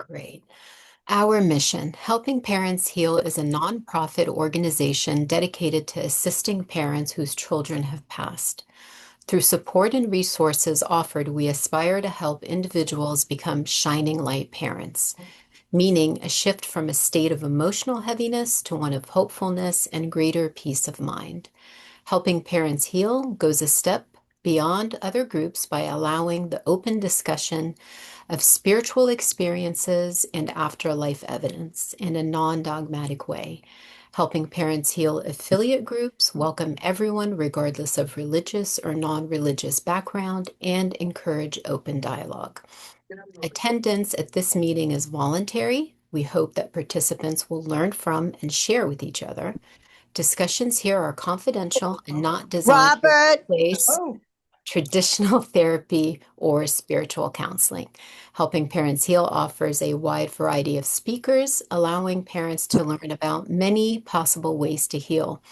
Great. Our mission, Helping Parents Heal, is a nonprofit organization dedicated to assisting parents whose children have passed. Through support and resources offered, we aspire to help individuals become shining light parents, meaning a shift from a state of emotional heaviness to one of hopefulness and greater peace of mind. Helping Parents Heal goes a step beyond other groups by allowing the open discussion of spiritual experiences and afterlife evidence in a non-dogmatic way. Helping Parents Heal affiliate groups welcome everyone regardless of religious or non-religious background and encourage open dialogue. Attendance at this meeting is voluntary. We hope that participants will learn from and share with each other. Discussions here are confidential and not designed to Robert. replace Oh, traditional therapy or spiritual counseling. Helping Parents Heal offers a wide variety of speakers, allowing parents to learn about many possible ways to heal.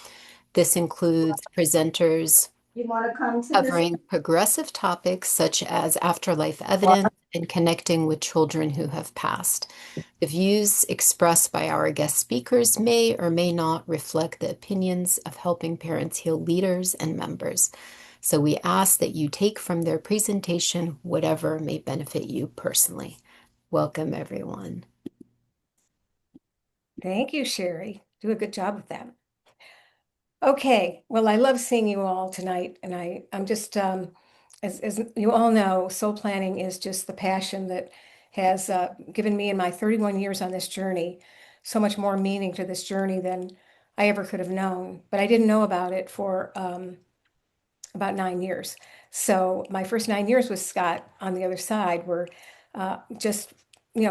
This includes presenters you want to come to this? covering progressive topics such as afterlife evidence and connecting with children who have passed. The views expressed by our guest speakers may or may not reflect the opinions of Helping Parents Heal leaders and members. So we ask that you take from their presentation whatever may benefit you personally. Welcome, everyone. Thank you, Sherry. Do a good job with that. Okay, well, I love seeing you all tonight, and I'm just as you all know, soul planning is just the passion that has given me in my 31 years on this journey so much more meaning to this journey than I ever could have known. But I didn't know about it for about 9 years. So my first 9 years with Scott on the other side were just,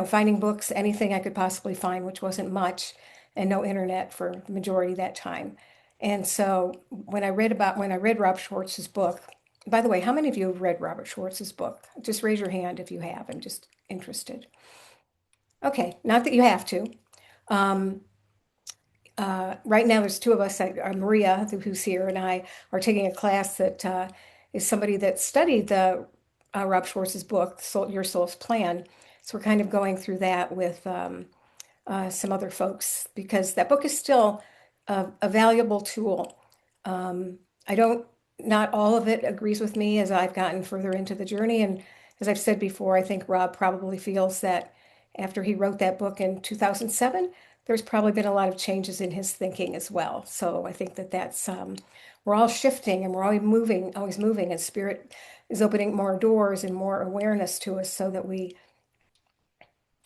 finding books, anything I could possibly find, which wasn't much, and no internet for the majority of that time. And so when I read Rob Schwartz's book, by the way, how many of you have read Robert Schwartz's book? Just raise your hand if you have. I'm just interested. Okay, not that you have to. Um, right now, there's two of us, Maria, who's here, and I are taking a class that is somebody that studied the Rob Schwartz's book, Your Soul's Plan. So we're kind of going through that with some other folks because that book is still a valuable tool. I don't, not all of it agrees with me as I've gotten further into the journey. And as I've said before, I think Rob probably feels that after he wrote that book in 2007, there's probably been a lot of changes in his thinking as well. So I think that we're all shifting and we're always moving, and spirit is opening more doors and more awareness to us so that we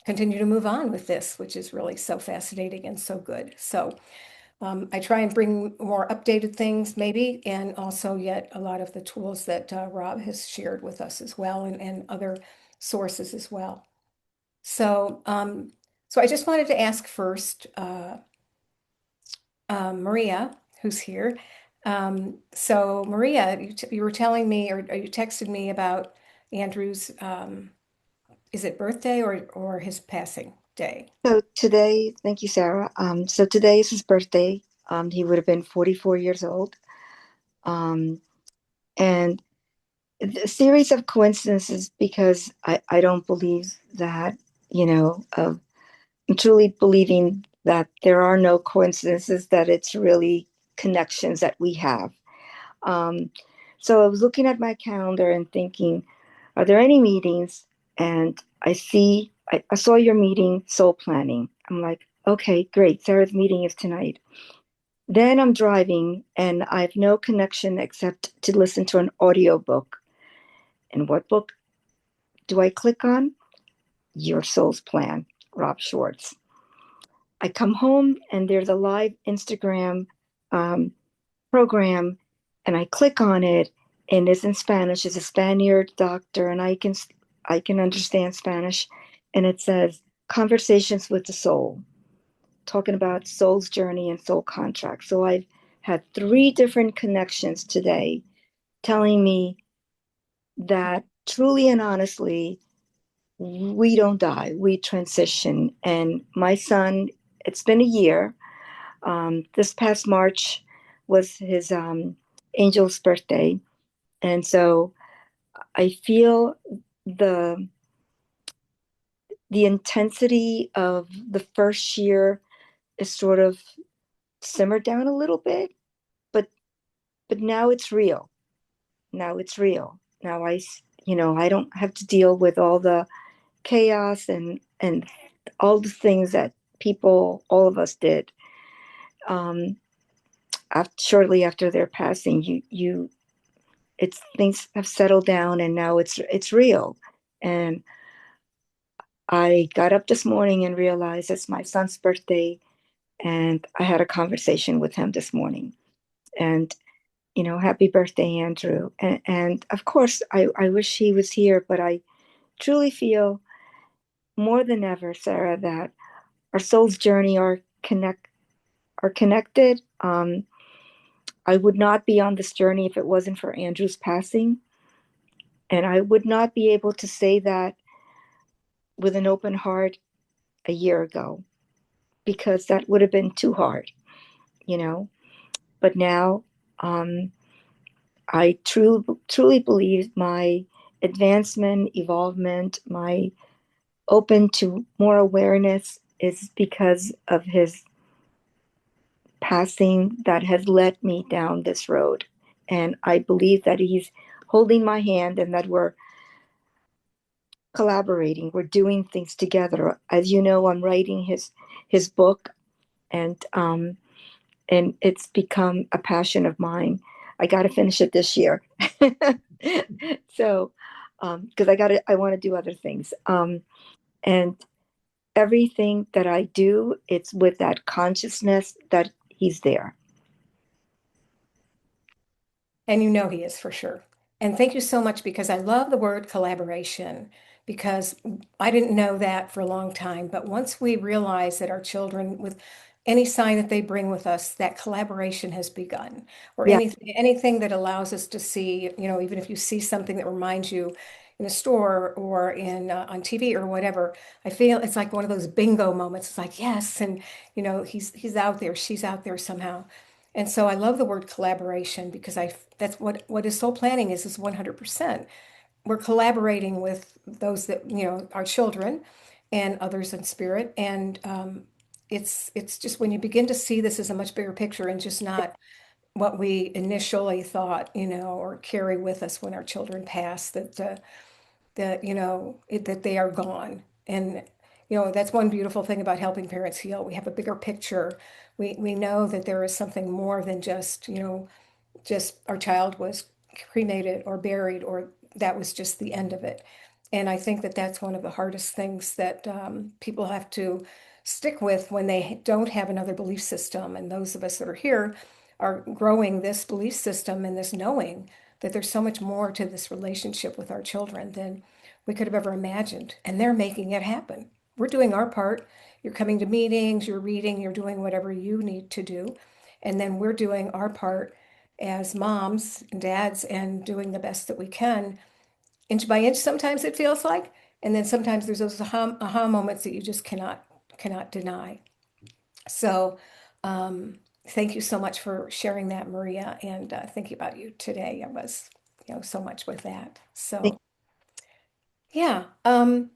continue to move on with this, which is really so fascinating and so good. So I try and bring more updated things maybe, and also yet a lot of the tools that Rob has shared with us as well, and other sources as well. So, so I just wanted to ask first, Maria, who's here. So Maria, you were telling me, or you texted me about Andrew's, is it birthday or his passing day? So today, thank you, Sarah. So today is his birthday. He would have been 44 years old. Um, and a series of coincidences because I don't believe that, I'm truly believing that there are no coincidences, that it's really connections that we have. Um, so I was looking at my calendar and thinking, are there any meetings? And I saw your meeting, soul planning. I'm like, okay, great. Sarah's meeting is tonight. Then I'm driving and I have no connection except to listen to an audiobook. And what book do I click on? Your Soul's Plan, Rob Schwartz. I come home and there's a live Instagram um, program, and I click on it, and it's in Spanish. It's a Spaniard doctor, and I can understand Spanish, and it says Conversations with the Soul, talking about soul's journey and soul contract. So I've had three different connections today telling me that truly and honestly, we don't die, we transition. And my son, it's been a year. This past March was his angel's birthday. And so I feel the the intensity of the first year is sort of simmered down a little bit, but now it's real. Now it's real. Now I don't have to deal with all the chaos and all the things that all of us did. Shortly after their passing, it's things have settled down, and now it's real. And I got up this morning and realized it's my son's birthday, and I had a conversation with him this morning. And happy birthday, Andrew. And of course, I wish he was here, but I truly feel more than ever, Sarah, that our soul's journey are connected. I would not be on this journey if it wasn't for Andrew's passing. And I would not be able to say that with an open heart a year ago, because that would have been too hard, you know. But now, I truly believe my advancement, evolvement, my open to more awareness is because of his passing that has led me down this road. And I believe that he's holding my hand and that we're collaborating, we're doing things together. As you know, I'm writing his book, and it's become a passion of mine. I got to finish it this year. So, because I want to do other things. And everything that I do, it's with that consciousness that he's there. And you know he is for sure. And thank you so much because I love the word collaboration because I didn't know that for a long time. But once we realize that our children, with any sign that they bring with us, that collaboration has begun, or Yeah, anything that allows us to see, even if you see something that reminds you in a store or in on TV or whatever, I feel it's like one of those bingo moments. It's like, yes, and he's out there, she's out there somehow. And so I love the word collaboration because that's what is soul planning is 100%. We're collaborating with those that, our children and others in spirit. And it's just when you begin to see this as a much bigger picture and just not what we initially thought, or carry with us when our children pass, that they are gone. And that's one beautiful thing about helping parents heal. We have a bigger picture. We know that there is something more than just our child was cremated or buried, or that was just the end of it. And I think that that's one of the hardest things that people have to stick with when they don't have another belief system. And those of us that are here are growing this belief system and this knowing that there's so much more to this relationship with our children than we could have ever imagined. And they're making it happen. We're doing our part. You're coming to meetings, you're reading, you're doing whatever you need to do. And then we're doing our part as moms and dads and doing the best that we can, inch by inch, sometimes it feels like. And then sometimes there's those aha moments that you just cannot deny. So thank you so much for sharing that, Maria, and thinking about you today. I was, so much with that. thank, So yeah, I'm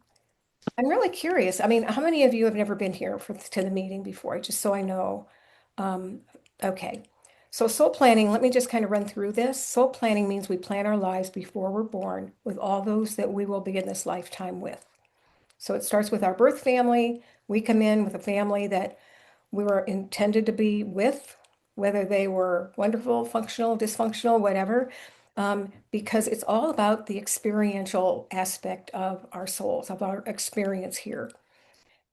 really curious. I mean, how many of you have never been here to the meeting before? Just so I know. Um, okay. So soul planning, let me just kind of run through this. Soul planning means we plan our lives before we're born with all those that we will be in this lifetime with. So it starts with our birth family. We come in with a family that we were intended to be with, whether they were wonderful, functional, dysfunctional, whatever, because it's all about the experiential aspect of our souls, of our experience here.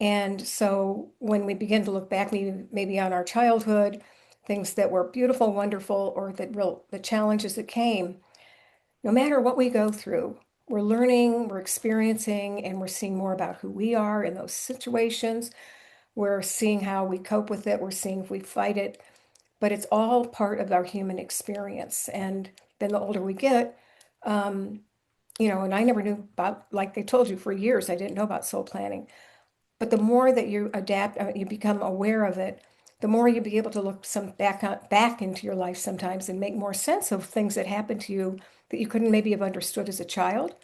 And so when we begin to look back, maybe on our childhood, things that were beautiful, wonderful, or the challenges that came, no matter what we go through, we're learning, we're experiencing, and we're seeing more about who we are in those situations. We're seeing how we cope with it. We're seeing if we fight it, but it's all part of our human experience. And then the older we get, um, and I never knew about, like I told you, for years, I didn't know about soul planning. But the more that you adapt, you become aware of it, the more you'll be able to look back into your life sometimes and make more sense of things that happened to you that you couldn't maybe have understood as a child,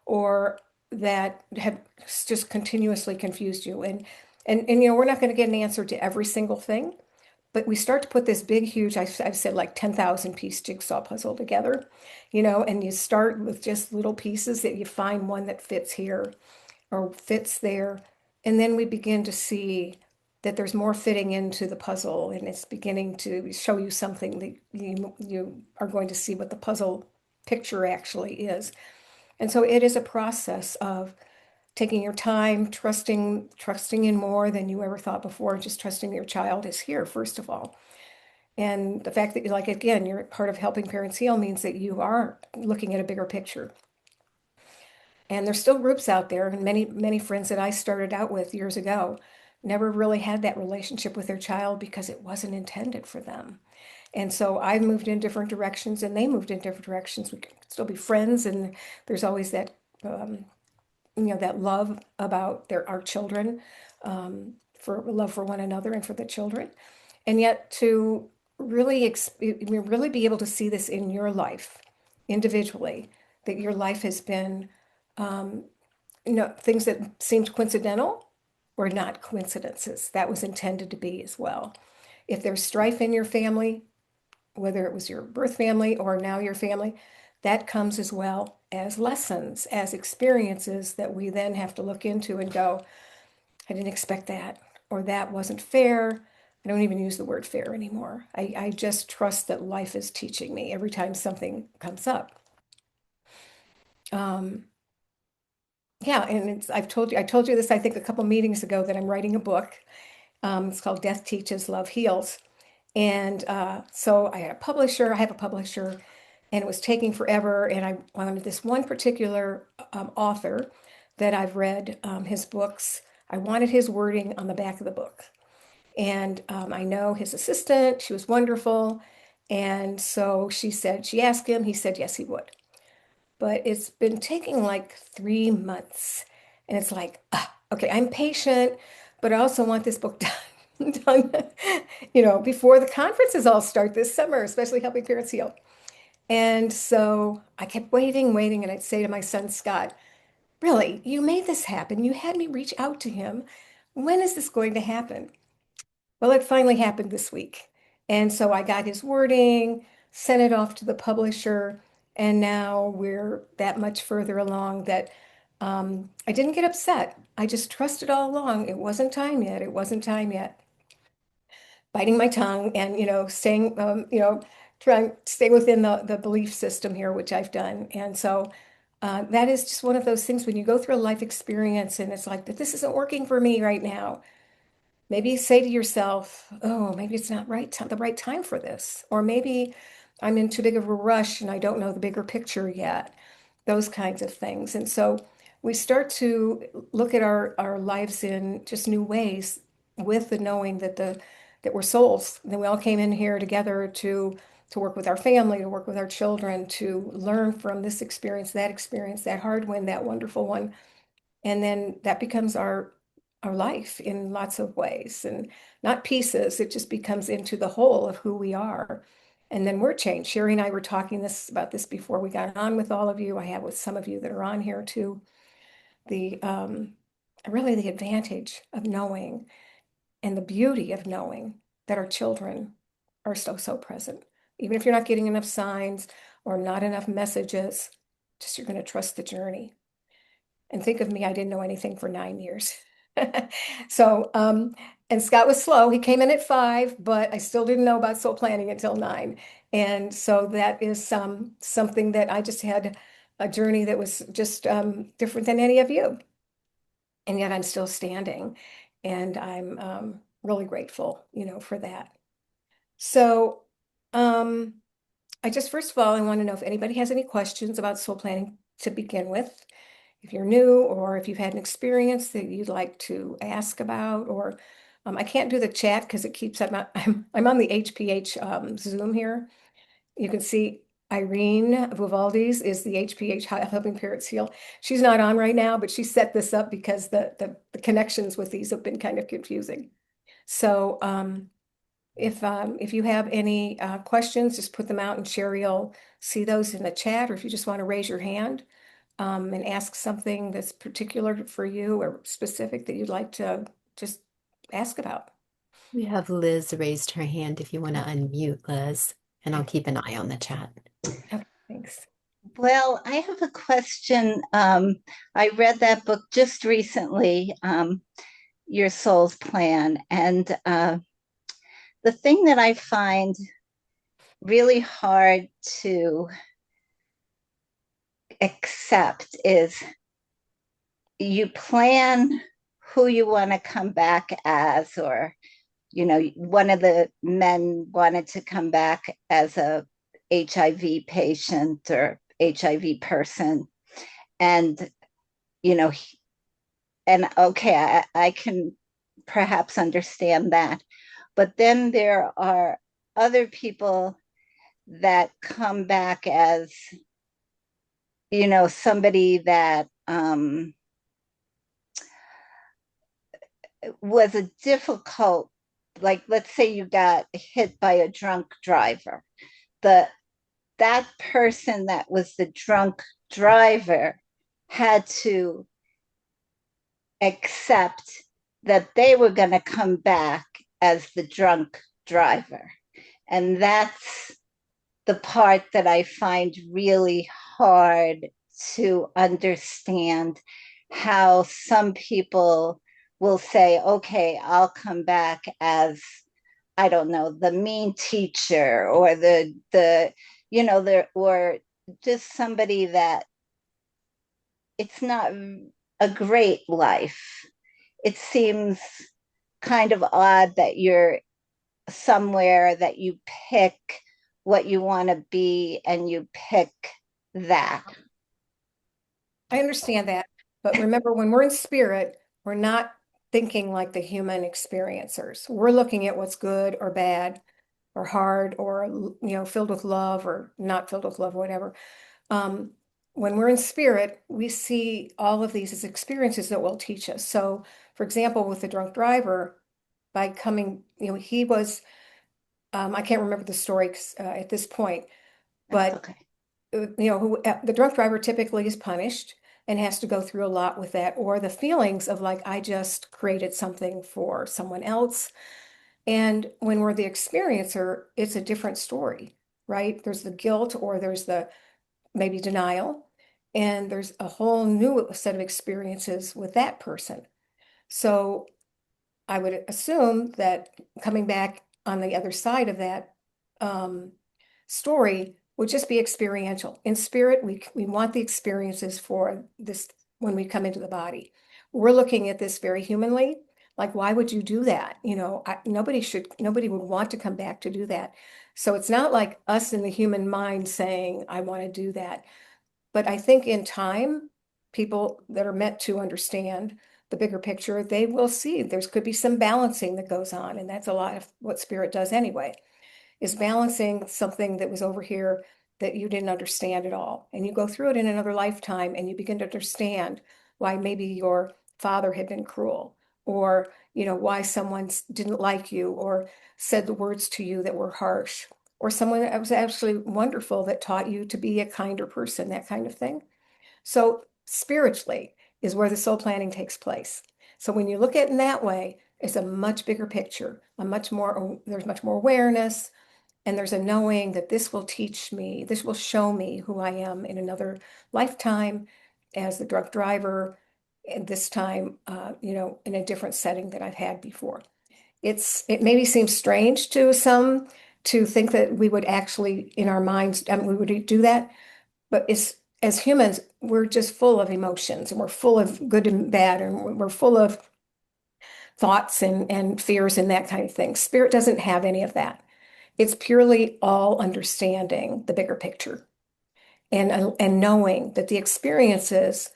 or that have just continuously confused you. And we're not going to get an answer to every single thing, but we start to put this big, huge, I've said like 10,000 piece jigsaw puzzle together, and you start with just little pieces that you find one that fits here or fits there. And then we begin to see that there's more fitting into the puzzle, and it's beginning to show you something that you are going to see what the puzzle picture actually is. And so it is a process of taking your time, trusting in more than you ever thought before, just trusting your child is here, first of all. And the fact that, like, again, you're part of helping parents heal means that you are looking at a bigger picture. And there's still groups out there, and many, many friends that I started out with years ago never really had that relationship with their child because it wasn't intended for them. And so I moved in different directions and they moved in different directions. We can still be friends, and there's always that um, that love about our children, for love for one another and for the children. And yet to really be able to see this in your life individually, that your life has been, um, things that seemed coincidental were not coincidences. That was intended to be as well. If there's strife in your family, whether it was your birth family or now your family, that comes as well as lessons, as experiences that we then have to look into and go, I didn't expect that, or that wasn't fair. I don't even use the word fair anymore. I just trust that life is teaching me every time something comes up. Um, yeah, and I told you this, I think a couple meetings ago, that I'm writing a book. It's called Death Teaches, Love Heals. And so I have a publisher, and it was taking forever. And I wanted this one particular author that I've read his books. I wanted his wording on the back of the book. And I know his assistant, she was wonderful. And so she asked him, he said yes, he would. But it's been taking like 3 months. And it's like, okay, I'm patient, but I also want this book done, done, before the conferences all start this summer, especially helping parents heal. And so I kept waiting, waiting, and I'd say to my son, Scott, really, you made this happen. You had me reach out to him. When is this going to happen? Well, it finally happened this week. And so I got his wording, sent it off to the publisher, and now we're that much further along that I didn't get upset. I just trusted all along. It wasn't time yet. It wasn't time yet. Biting my tongue and, staying, staying within the belief system here, which I've done. And so that is just one of those things when you go through a life experience and it's like, that this isn't working for me right now. Maybe say to yourself, oh, maybe it's not the right time for this. Or maybe I'm in too big of a rush and I don't know the bigger picture yet. Those kinds of things. And so we start to look at our lives in just new ways with the knowing that we're souls. That we all came in here together to work with our family, to work with our children, to learn from this experience, that hard one, that wonderful one, and then that becomes our life in lots of ways, and not pieces. It just becomes into the whole of who we are. And then we're changed. Sherry and I were talking about this before we got on with all of you. I have with some of you that are on here too. The really the advantage of knowing and the beauty of knowing that our children are so present. Even if you're not getting enough signs or not enough messages, just you're going to trust the journey. And think of me, I didn't know anything for 9 years. So, and Scott was slow. He came in at 5, but I still didn't know about soul planning until 9. And so that is something that I just had a journey that was just different than any of you. And yet I'm still standing. And I'm really grateful, for that. So, um, I just, first of all, I want to know if anybody has any questions about soul planning to begin with. If you're new or if you've had an experience that you'd like to ask about, or I can't do the chat because it keeps, I'm on the HPH Zoom here. You can see Irene Vivaldi's is the HPH Helping Parents Heal. She's not on right now, but she set this up because the connections with these have been kind of confusing. So if you have any questions, just put them out and Sherry will see those in the chat, or if you just want to raise your hand, and ask something that's particular for you or specific that you'd like to just ask about. We have Liz raised her hand if you want to unmute, Liz, and I'll keep an eye on the chat. Okay, thanks. Well, I have a question. I read that book just recently, Your Soul's Plan. And the thing that I find really hard to accept is you plan who you want to come back as, or, one of the men wanted to come back as a HIV patient or HIV person. And, you know, and okay, I can perhaps understand that. But then there are other people that come back as, somebody that was a difficult, like, let's say you got hit by a drunk driver. The That person that was the drunk driver had to accept that they were going to come back as the drunk driver. And that's the part that I find really hard to understand, how some people will say, okay, I'll come back as, I don't know, the mean teacher, or or just somebody that it's not a great life. It seems kind of odd that you're somewhere that you pick what you want to be and you pick that. I understand that, but remember, when we're in spirit, we're not thinking like the human experiencers. We're looking at what's good or bad or hard or filled with love or not filled with love, whatever. Um, when we're in spirit, we see all of these as experiences that will teach us. So, for example, with the drunk driver, by coming, he was, I can't remember the story at this point, That's but okay. The drunk driver typically is punished and has to go through a lot with that, or the feelings of like, I just created something for someone else. And when we're the experiencer, it's a different story, right? There's the guilt, or there's the maybe denial, and there's a whole new set of experiences with that person. So I would assume that coming back on the other side of that um, story would just be experiential. In spirit, we want the experiences for this when we come into the body. We're looking at this very humanly. Like, why would you do that? Nobody would want to come back to do that. So it's not like us in the human mind saying, I want to do that. But I think in time, people that are meant to understand the bigger picture, they will see there's could be some balancing that goes on. And that's a lot of what spirit does anyway, is balancing something that was over here that you didn't understand at all. And you go through it in another lifetime and you begin to understand why maybe your father had been cruel, or, why someone didn't like you or said the words to you that were harsh, or someone that was actually wonderful that taught you to be a kinder person, that kind of thing. So spiritually is where the soul planning takes place. So when you look at it in that way, it's a much bigger picture, there's much more awareness, and there's a knowing that this will teach me, this will show me who I am in another lifetime as the drug driver, and this time, in a different setting that I've had before. It maybe seems strange to some to think that we would actually, in our minds, we would do that, but as humans, we're just full of emotions, and we're full of good and bad, and we're full of thoughts and fears and that kind of thing. Spirit doesn't have any of that. It's purely all understanding the bigger picture, and knowing that the experiences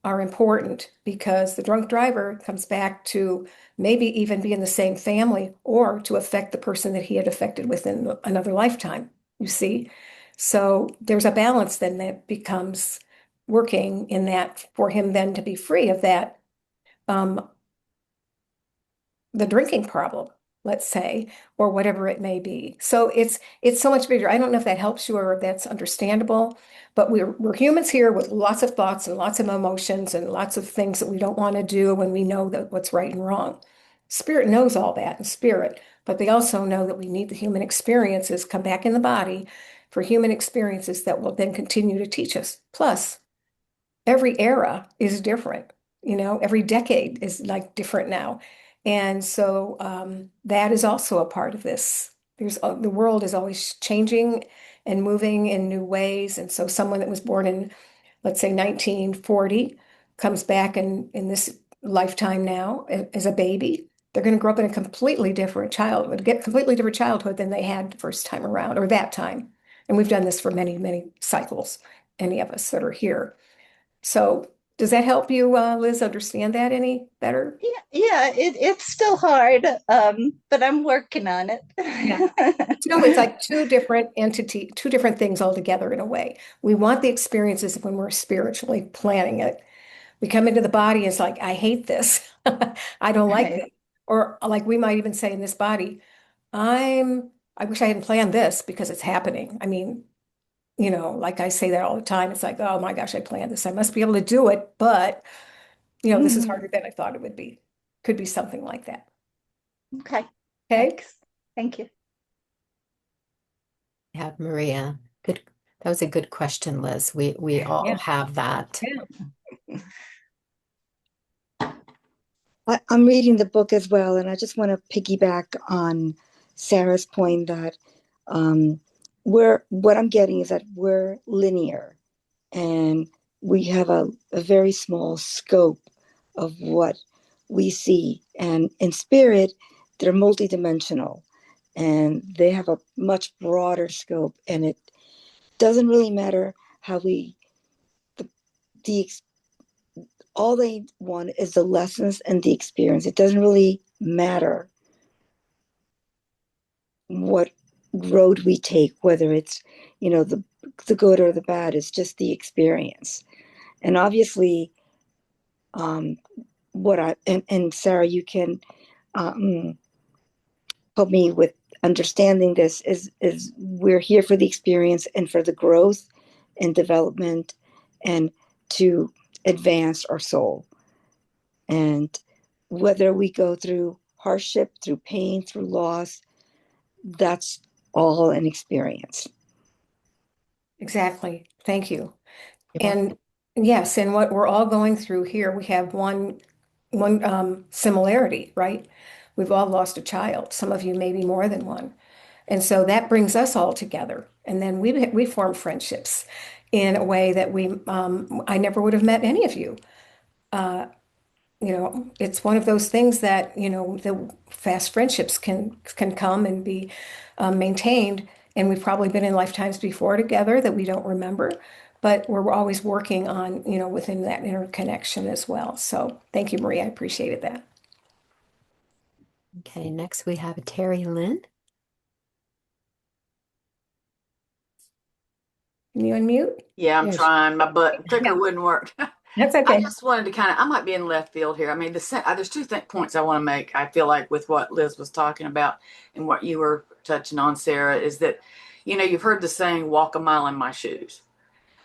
are important, because the drunk driver comes back to maybe even be in the same family or to affect the person that he had affected within another lifetime, you see? So there's a balance then that becomes working in that for him then to be free of that, um, the drinking problem. let's say, or whatever it may be. So it's so much bigger. I don't know if that helps you or if that's understandable, but we're humans here with lots of thoughts and lots of emotions and lots of things that we don't want to do when we know that what's right and wrong. Spirit knows all that in spirit, but they also know that we need the human experiences come back in the body for human experiences that will then continue to teach us. Plus, every era is different. Every decade is like different now. And so that is also a part of this. The world is always changing and moving in new ways. And so someone that was born in, let's say, 1940 comes back in this lifetime now as a baby. They're going to grow up in a completely different childhood, get completely different childhood than they had the first time around or that time. And we've done this for many, many cycles, any of us that are here. So does that help you, Liz, understand that any better? Yeah, it's still hard, but I'm working on it. Yeah. It's like two different things altogether in a way. We want the experiences when we're spiritually planning it. We come into the body, it's like, I hate this. I don't like Right. this. Or like we might even say in this body, I wish I hadn't planned this because it's happening. I mean, like I say that all the time. It's like, oh my gosh, I planned this. I must be able to do it, but this is Mhm. harder than I thought it would be. Could be something like that. Okay, Okay. thanks. Thank you. Yeah, Maria. Good. That was a good question, Liz. We all Yeah. have that. Yeah. I'm reading the book as well, and I just want to piggyback on Sarah's point that what I'm getting is that we're linear and we have a very small scope of what we see. And in spirit, they're multidimensional and they have a much broader scope. And it doesn't really matter how the, the all they want is the lessons and the experience. It doesn't really matter what road we take, whether it's, the good or the bad. It's just the experience. And obviously, um, what I and Sarah, you can um, help me with understanding this. Is we're here for the experience and for the growth and development and to advance our soul. And whether we go through hardship, through pain, through loss, that's all an experience. Exactly. Thank you. You're welcome. And yes, and what we're all going through here, we have one similarity, right? We've all lost a child. Some of you maybe more than one. And so that brings us all together. And then we form friendships in a way that I never would have met any of you. Uh, it's one of those things that, the fast friendships can come and be maintained. And we've probably been in lifetimes before together that we don't remember, but we're always working on, within that interconnection as well. So thank you, Maria. I appreciated that. Okay, next we have Terry Lynn. Can you unmute? Yeah, I'm Yes. trying. My button clicker Yeah, wouldn't work. that's I okay. just wanted to I might be in left field here. I mean, there's two points I want to make. I feel like with what Liz was talking about and what you were touching on, Sarah, is that, you've heard the saying, walk a mile in my shoes.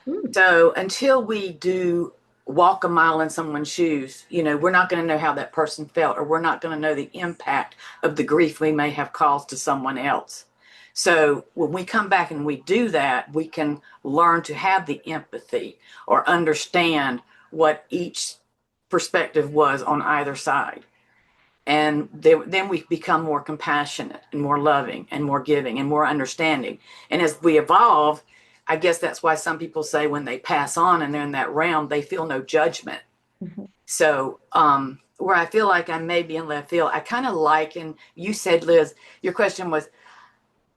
Hmm. So until we do walk a mile in someone's shoes, we're not going to know how that person felt, or we're not going to know the impact of the grief we may have caused to someone else. So when we come back and we do that, we can learn to have the empathy or understand what each perspective was on either side. And then we become more compassionate and more loving and more giving and more understanding. And as we evolve, I guess that's why some people say when they pass on and they're in that realm, they feel no judgment. Mhm. So, where I feel like I may be in left field, I kind of like, and you said, Liz, your question was,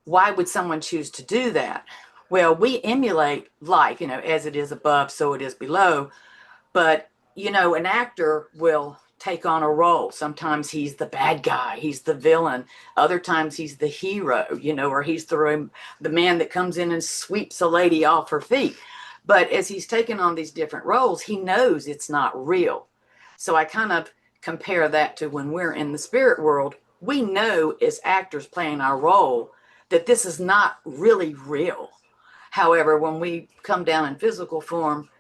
why would someone choose to do that? Well, we emulate like, as it is above, so it is below. But, an actor will take on a role. Sometimes he's the bad guy, he's the villain. Other times he's the hero, or he's the man that comes in and sweeps a lady off her feet. But as he's taken on these different roles, he knows it's not real. So I kind of compare that to when we're in the spirit world, we know as actors playing our role that this is not really real. However, when we come down in physical form,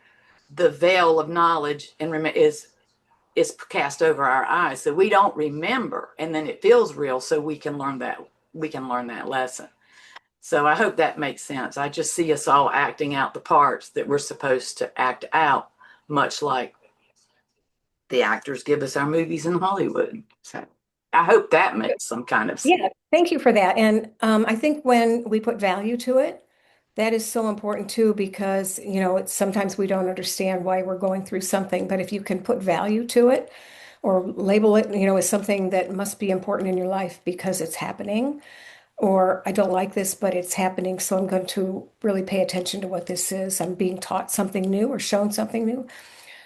the veil of knowledge is cast over our eyes, so we don't remember, and then it feels real, so we can learn that lesson. So I hope that makes sense. I just see us all acting out the parts that we're supposed to act out, much like the actors give us our movies in Hollywood. So I hope that makes some kind of sense. Yeah, thank you for that. And I think when we put value to it, that is so important too, because, it's sometimes we don't understand why we're going through something, but if you can put value to it or label it, as something that must be important in your life because it's happening, or I don't like this, but it's happening, so I'm going to really pay attention to what this is. I'm being taught something new or shown something new.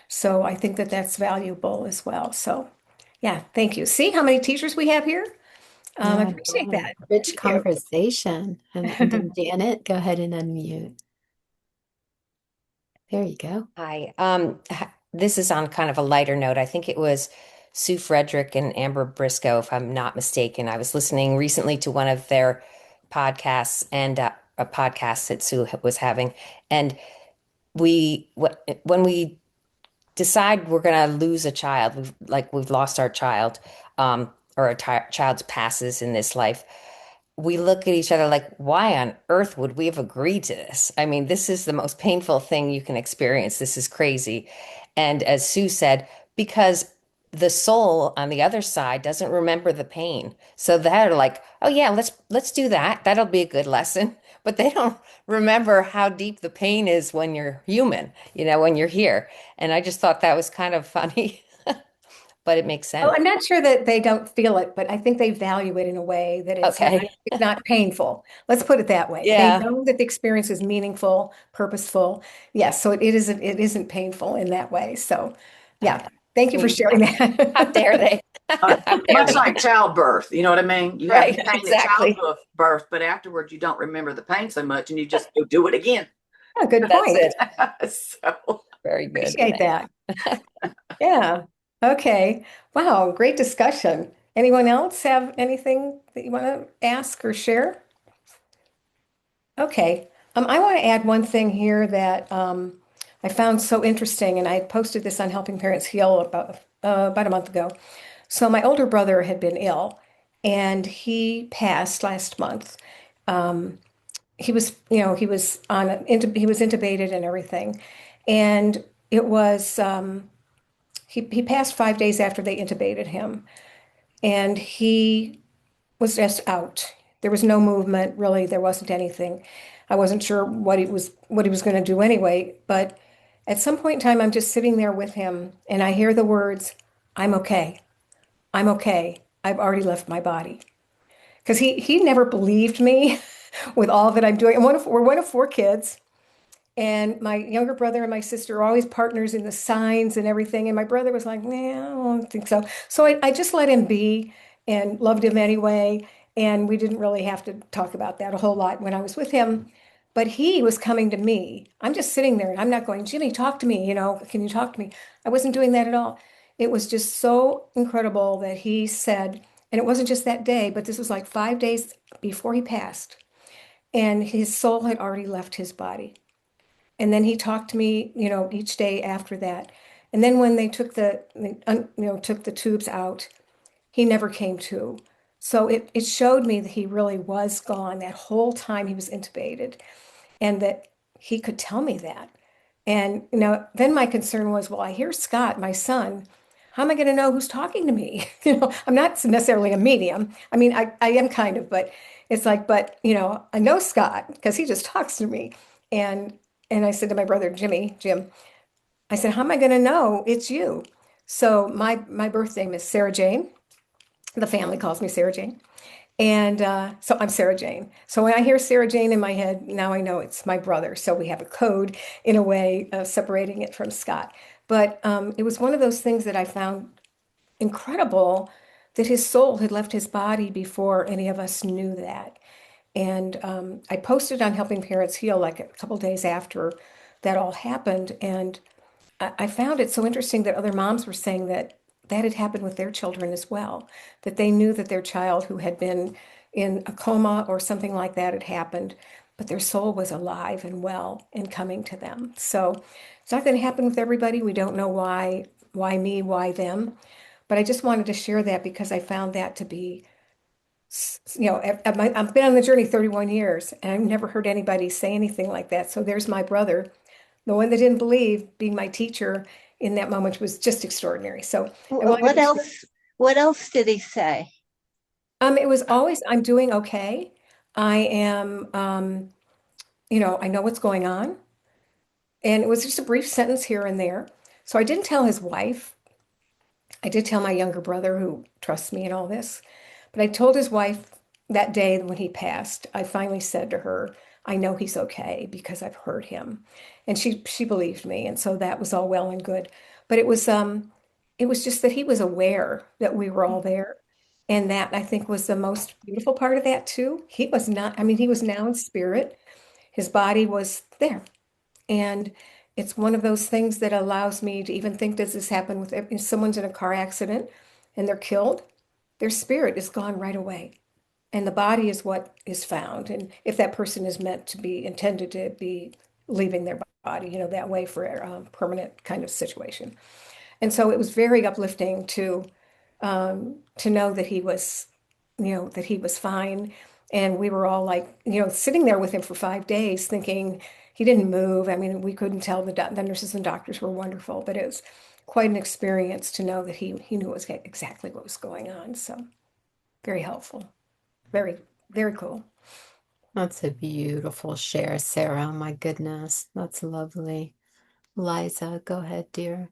So I think that that's valuable as well. So yeah, thank you. See how many teachers we have here? I Yeah, appreciate wow. that. Rich Thank conversation. And you. then Janet, go ahead and unmute. There you go. Hi. This is on kind of a lighter note. I think it was Sue Frederick and Amber Briscoe, if I'm not mistaken. I was listening recently to one of their podcasts and a podcast that Sue was having. And when we decide we're going to lose a child, we've lost our child, or child's passes in this life, we look at each other like, why on earth would we have agreed to this? I mean, this is the most painful thing you can experience. This is crazy. And as Sue said, because the soul on the other side doesn't remember the pain. So they're like, oh yeah, let's do that. That'll be a good lesson. But they don't remember how deep the pain is when you're human, when you're here. And I just thought that was kind of funny, but it makes Well, sense. I'm not sure that they don't feel it, but I think they value it in a way that Okay. it's not painful. Let's put it that way. They Yeah. know that the experience is meaningful, purposeful. Yes, so it isn't painful in that way. So, Uh, yeah, thank you for sharing how that. dare they? Uh, How dare Much they? like childbirth, you know what I mean? You have the Right, pain at exactly. childbirth, but afterwards you don't remember the pain so much and you just go do it again. Yeah, good That's point. it. So, Very good. Appreciate that. Yeah. Okay. Wow, great discussion. Anyone else have anything that you want to ask or share? Okay. I want to add one thing here that I found so interesting, and I posted this on Helping Parents Heal about a month ago. So my older brother had been ill, and he passed last month. He was intubated and everything, and it was he passed 5 days after they intubated him, and he was just out. There was no movement, really. There wasn't anything. I wasn't sure what he was going to do anyway. But at some point in time, I'm just sitting there with him, and I hear the words, "I'm okay. I'm okay. I've already left my body." Because he never believed me with all that I'm doing. And we're one of four kids. And my younger brother and my sister are always partners in the signs and everything. And my brother was like, nah, I don't think so. So I just let him be and loved him anyway. And we didn't really have to talk about that a whole lot when I was with him. But he was coming to me. I'm just sitting there and I'm not going, Jimmy, talk to me. Can you talk to me? I wasn't doing that at all. It was just so incredible that he said, and it wasn't just that day, but this was like 5 days before he passed. And his soul had already left his body. And then he talked to me, each day after that. And then when they took the tubes out, he never came to. So it showed me that he really was gone that whole time he was intubated, and that he could tell me that. And then my concern was, well, I hear Scott, my son. How am I going to know who's talking to me? I'm not necessarily a medium. I mean, I am kind of, but it's like, but I know Scott because he just talks to me. And and I said to my brother, Jim, I said, how am I going to know it's you? So my birth name is Sarah Jane. The family calls me Sarah Jane. And so I'm Sarah Jane. So when I hear Sarah Jane in my head, now I know it's my brother. So we have a code in a way of separating it from Scott. But it was one of those things that I found incredible, that his soul had left his body before any of us knew that. And I posted on Helping Parents Heal like a couple days after that all happened. And I found it so interesting that other moms were saying that that had happened with their children as well, that they knew that their child who had been in a coma or something like that had happened, but their soul was alive and well and coming to them. So it's not going to happen with everybody. We don't know why me, why them. But I just wanted to share that because I found that to be, I've been on the journey 31 years and I've never heard anybody say anything like that. So there's my brother, the one that didn't believe, being my teacher in that moment was just extraordinary. So I wanted What to share. else? What else did he say? It was always, I'm doing okay. I am, I know what's going on. And it was just a brief sentence here and there. So I didn't tell his wife. I did tell my younger brother who trusts me in all this. But I told his wife that day when he passed, I finally said to her, I know he's okay because I've heard him. And she believed me. And so that was all well and good. But it was just that he was aware that we were all there. And that I think was the most beautiful part of that too. He was not, I mean, he was now in spirit. His body was there. And it's one of those things that allows me to even think, does this happen with if someone's in a car accident and they're killed? Their spirit is gone right away. And the body is what is found. And if that person is meant to be intended to be leaving their body, that way for a permanent kind of situation. And so it was very uplifting to know that that he was fine. And we were all like, sitting there with him for 5 days thinking he didn't move. I mean, we couldn't tell the nurses and doctors were wonderful, but it was quite an experience to know that he knew exactly what was going on. So very helpful. Very, very cool. That's a beautiful share, Sarah. My goodness, that's lovely. Liza, go ahead, dear.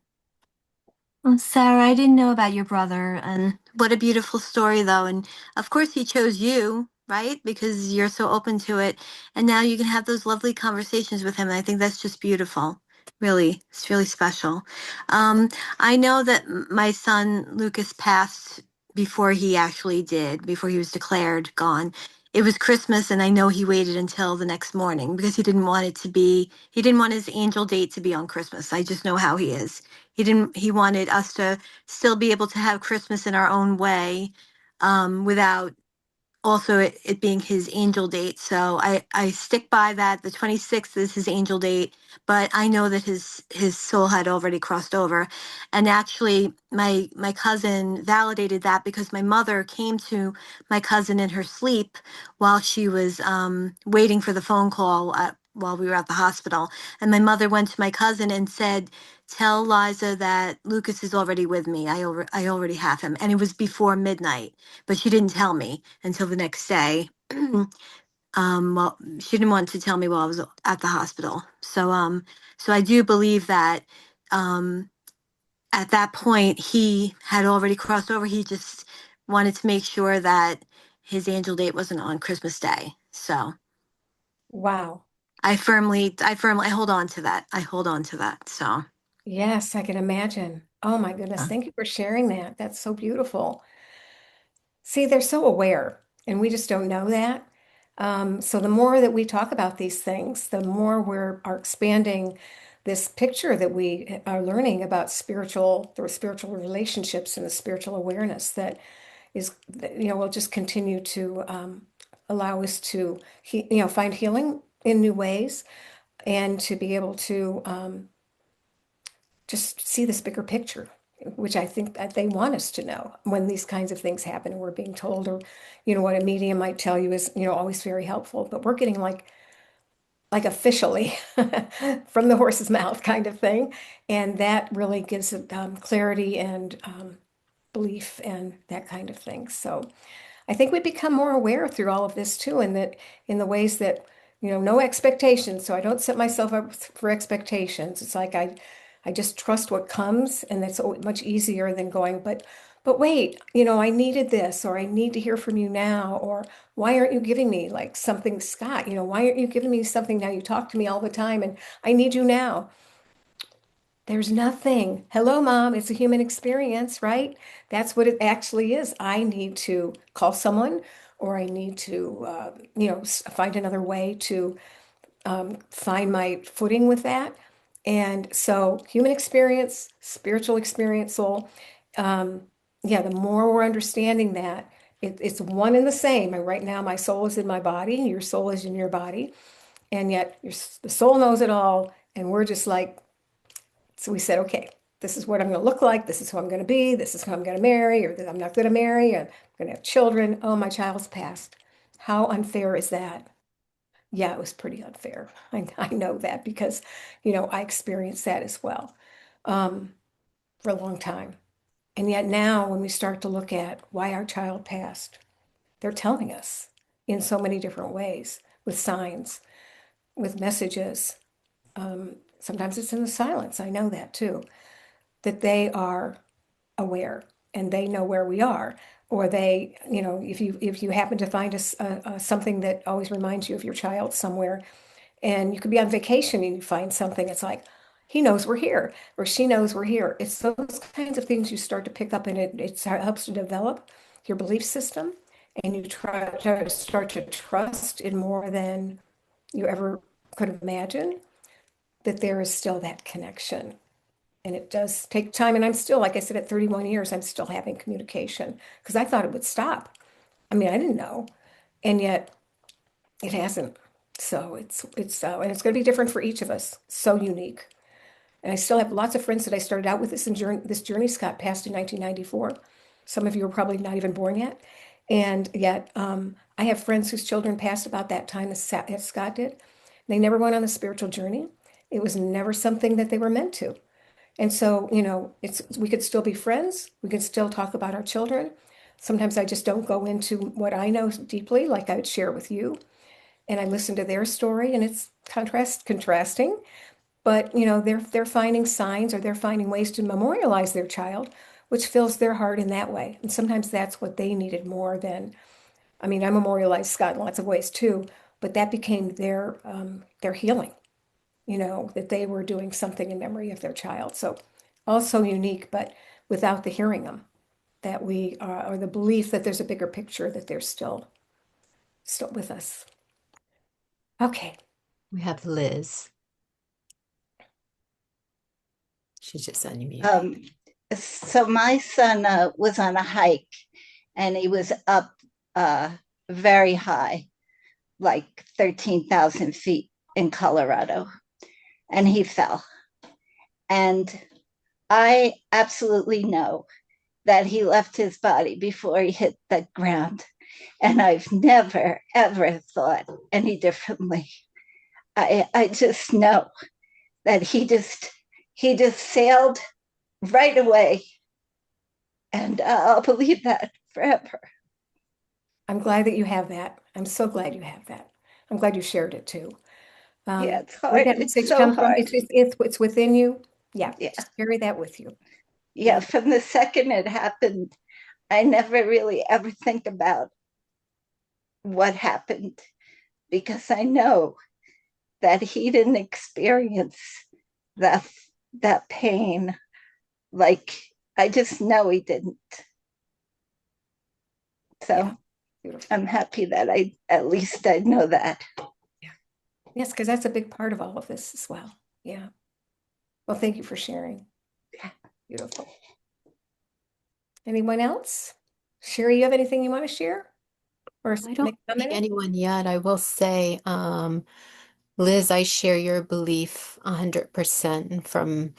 Well, Sarah, I didn't know about your brother, and what a beautiful story, though. And of course, he chose you, right? Because you're so open to it. And now you can have those lovely conversations with him. And I think that's just beautiful. Really, it's really special. Um, I know that my son Lucas passed before he actually did, before he was declared gone. It was Christmas, and I know he waited until the next morning because he didn't want his angel date to be on Christmas. I just know how he is. He wanted us to still be able to have Christmas in our own way, without also it being his angel date. So I stick by that. The 26th is his angel date, but I know that his soul had already crossed over. And actually my cousin validated that because my mother came to my cousin in her sleep while she was waiting for the phone call while we were at the hospital. And my mother went to my cousin and said, "Tell Liza that Lucas is already with me. I already have him." And it was before midnight, but she didn't tell me until the next day. Well, she didn't want to tell me while I was at the hospital. So I do believe that um, at that point he had already crossed over. He just wanted to make sure that his angel date wasn't on Christmas Day. So Wow. I hold on to that. I hold on to that. So. Yes, I can imagine. Oh my goodness. Thank you for sharing that. That's so beautiful. See, they're so aware, and we just don't know that. So the more that we talk about these things, the more are expanding this picture that we are learning about the spiritual relationships and the spiritual awareness that will just continue to allow us to, find healing in new ways and to be able to just see this bigger picture, which I think that they want us to know when these kinds of things happen and we're being told, or, what a medium might tell you is, always very helpful. But we're getting like officially from the horse's mouth kind of thing. And that really gives clarity and belief and that kind of thing. So I think we become more aware through all of this too, and that in the ways that, no expectations. So I don't set myself up for expectations. It's like I just trust what comes, and that's much easier than going, but wait, I needed this, or I need to hear from you now, or why aren't you giving me like something, Scott? Why aren't you giving me something now? You talk to me all the time, and I need you now. There's nothing. Hello, mom. It's a human experience, right? That's what it actually is. I need to call someone, or I need to, find another way to find my footing with that. And so, human experience, spiritual experience, soul. um, yeah, the more we're understanding that it's one and the same. And right now, my soul is in my body, your soul is in your body, and yet the soul knows it all, and we're just like, so we said, okay, this is what I'm going to look like. This is who I'm going to be. This is who I'm going to marry, or that I'm not going to marry. I'm going to have children. Oh, my child's passed. How unfair is that? Yeah, it was pretty unfair. I know that because, I experienced that as well, um, for a long time. And yet now, when we start to look at why our child passed, they're telling us in so many different ways with signs, with messages. Sometimes it's in the silence. I know that too, that they are aware and they know where we are. Or they, if you happen to find something that always reminds you of your child somewhere, and you could be on vacation and you find something, it's like, he knows we're here, or she knows we're here. It's those kinds of things you start to pick up, and it helps to develop your belief system, and you try to start to trust in more than you ever could imagine that there is still that connection. And it does take time. And I'm still, like I said, at 31 years, I'm still having communication because I thought it would stop. I mean, I didn't know. And yet it hasn't. So and it's going to be different for each of us. So unique. And I still have lots of friends that I started out with this journey. Scott passed in 1994. Some of you were probably not even born yet. And yet, I have friends whose children passed about that time as Scott did. They never went on a spiritual journey. It was never something that they were meant to. And so, we could still be friends. We could still talk about our children. Sometimes I just don't go into what I know deeply, like I would share with you. And I listen to their story, and it's contrasting. But they're finding signs, or they're finding ways to memorialize their child, which fills their heart in that way. And sometimes that's what they needed more than. I mean, I memorialized Scott in lots of ways too, but that became their healing, that they were doing something in memory of their child. So also unique, but without the hearing them, that we are, or the belief that there's a bigger picture, that they're still with us. Okay. We have Liz. She's just unmuted. So my son was on a hike, and he was up very high, like 13,000 feet in Colorado, and he fell. And I absolutely know that he left his body before he hit the ground. And I've never, ever thought any differently. I just know that he just sailed right away. And I'll believe that forever. I'm glad that you have that. I'm so glad you have that. I'm glad you shared it too. Yeah, it's Where'd hard. that It's message so come from? hard. It's within you. Yeah, Yeah. just carry that with you. Yeah. Yeah. From the second it happened, I never really ever think about what happened because I know that he didn't experience that that pain. Like I just know he didn't. Yeah. So Beautiful. I'm happy that I at least I know that. Yeah. Yes, because that's a big part of all of this as well. Yeah. Well, thank you for sharing. Yeah. Beautiful. Anyone else? Sherry, you have anything you want to share or I don't make a see comment? anyone yet. I will say, Liz, I share your belief 100% from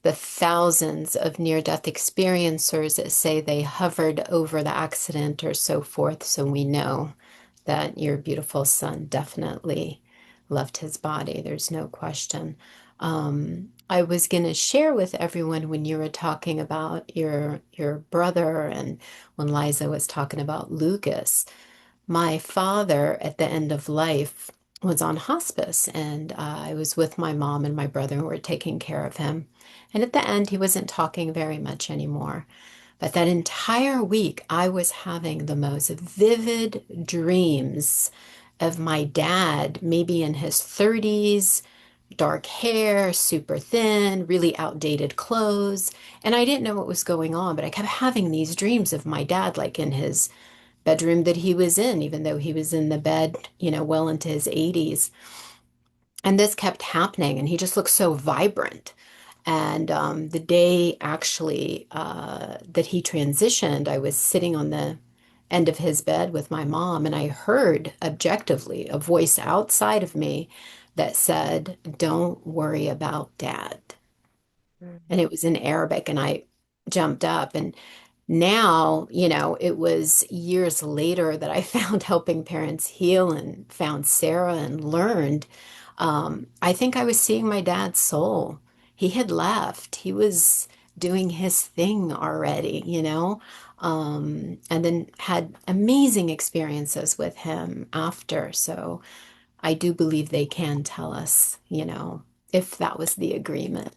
the thousands of near-death experiencers that say they hovered over the accident or so forth. So we know that your beautiful son definitely left his body. There's no question. I was going to share with everyone when you were talking about your brother and when Liza was talking about Lucas. My father, at the end of life, was on hospice, and I was with my mom and my brother who were taking care of him. And at the end, he wasn't talking very much anymore. But that entire week, I was having the most vivid dreams of my dad, maybe in his 30s, dark hair, super thin, really outdated clothes. And I didn't know what was going on, but I kept having these dreams of my dad, like in his bedroom that he was in, even though he was in the bed, well into his 80s. And this kept happening, and he just looked so vibrant. And the day actually that he transitioned, I was sitting on the end of his bed with my mom, and I heard objectively a voice outside of me that said, "Don't worry about dad." And it was in Arabic, and I jumped up. And now, it was years later that I found Helping Parents Heal and found Sarah and learned. I think I was seeing my dad's soul. He had left. He was doing his thing already. And then had amazing experiences with him after. So I do believe they can tell us, if that was the agreement.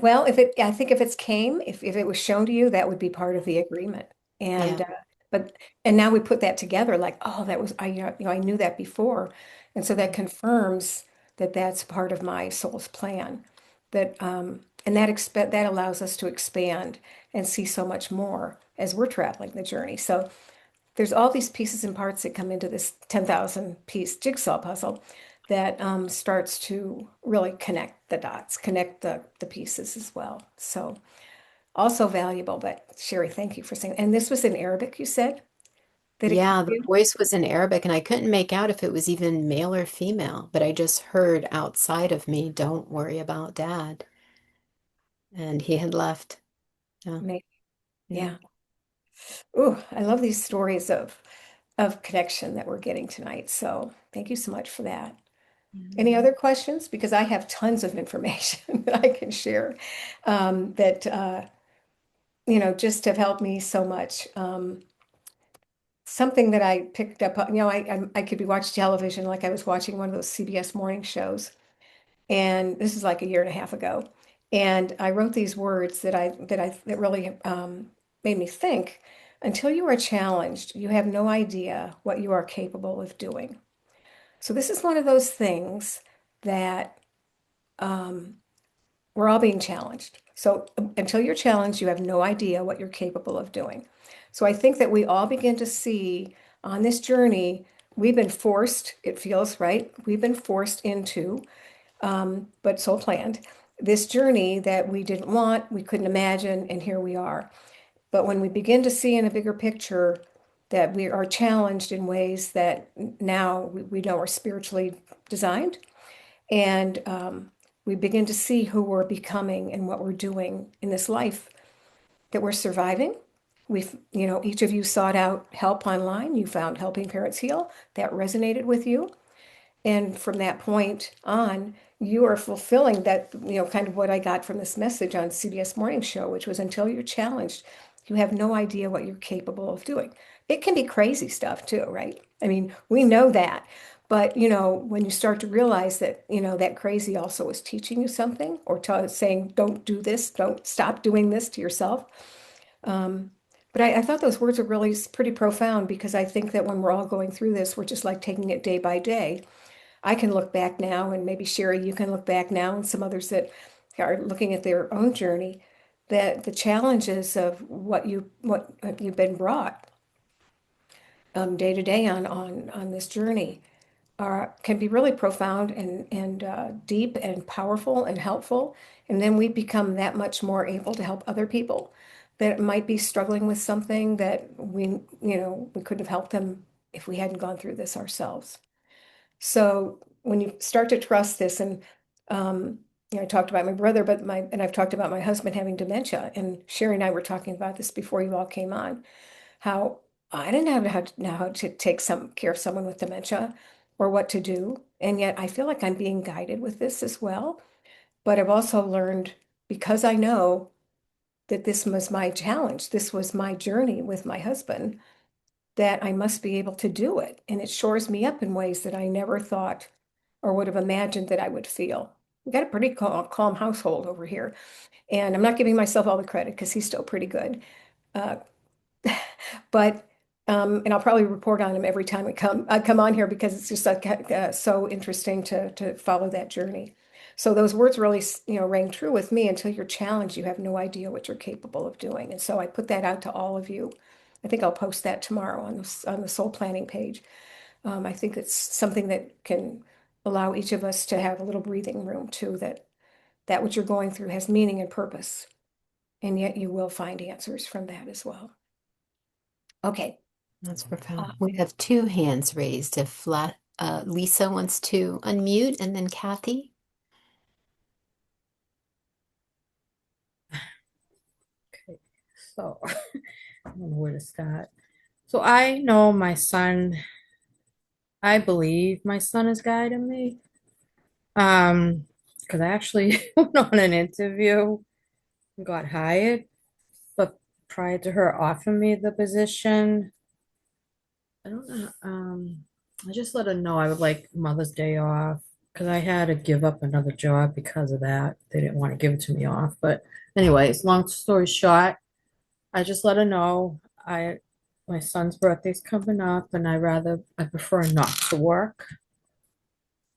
Well, I think if it's came, if it was shown to you, that would be part of the agreement. And Yeah. but and now we put that together, like, oh, that was I knew that before, and so that confirms that that's part of my soul's plan. And that allows us to expand and see so much more as we're traveling the journey. So there's all these pieces and parts that come into this 10,000 piece jigsaw puzzle that starts to really connect the dots, connect the pieces as well. So also valuable. But Sherry, thank you for saying. And this was in Arabic, you said that it came Yeah, to the you? voice was in Arabic, and I couldn't make out if it was even male or female, but I just heard outside of me, "Don't worry about dad." And he had left. Yeah, Maybe. yeah. Yeah. Ooh, I love these stories of connection that we're getting tonight. So thank you so much for that. Any other questions? Because I have tons of information that I can share that just have helped me so much. Something that I picked up, I could be watching television like I was watching one of those CBS morning shows, and this is like a year and a half ago, and I wrote these words that really made me think. Until you are challenged, you have no idea what you are capable of doing. So this is one of those things that um, we're all being challenged. So until you're challenged, you have no idea what you're capable of doing. So I think that we all begin to see on this journey, we've been forced, it feels right, we've been forced into, but so planned, this journey that we didn't want, we couldn't imagine, and here we are. But when we begin to see in a bigger picture that we are challenged in ways that now we know are spiritually designed, and we begin to see who we're becoming and what we're doing in this life that we're surviving. Each of you sought out help online. You found Helping Parents Heal. That resonated with you. And from that point on, you are fulfilling that, kind of what I got from this message on CBS Morning Show, which was until you're challenged, you have no idea what you're capable of doing. It can be crazy stuff too, right? I mean, we know that. But, when you start to realize that, that crazy also is teaching you something or saying, don't do this, don't stop doing this to yourself. Um, but I thought those words are really pretty profound because I think that when we're all going through this, we're just like taking it day by day. I can look back now, and maybe Sherry, you can look back now, and some others that are looking at their own journey, that the challenges of what you've been brought day to day on this journey can be really profound and deep and powerful and helpful. And then we become that much more able to help other people that might be struggling with something that we couldn't have helped them if we hadn't gone through this ourselves. So when you start to trust this, and I talked about my brother, and I've talked about my husband having dementia, and Sherry and I were talking about this before you all came on, how I didn't know how to take some care of someone with dementia or what to do, and yet I feel like I'm being guided with this as well. But I've also learned because I know that this was my challenge, this was my journey with my husband, that I must be able to do it, and it shores me up in ways that I never thought or would have imagined that I would feel. We got a pretty calm household over here. And I'm not giving myself all the credit because he's still pretty good. Uh, but and I'll probably report on him every time I come on here because it's just like so interesting to follow that journey. So those words really rang true with me. Until you're challenged, you have no idea what you're capable of doing. And so I put that out to all of you. I think I'll post that tomorrow on the soul planning page. I think it's something that can allow each of us to have a little breathing room too, that that what you're going through has meaning and purpose. And yet you will find answers from that as well. Okay. That's profound. We have two hands raised. If Lisa wants to unmute, and then Kathy. Okay, so I don't know where to start. So I know my son, I believe my son is guiding me. Because I actually went on an interview and got hired, but prior to her offering me the position, I don't know, I just let her know I would like Mother's Day off because I had to give up another job because of that. They didn't want to give it to me off. But anyways, long story short, I just let her know my son's birthday's coming up and I prefer not to work.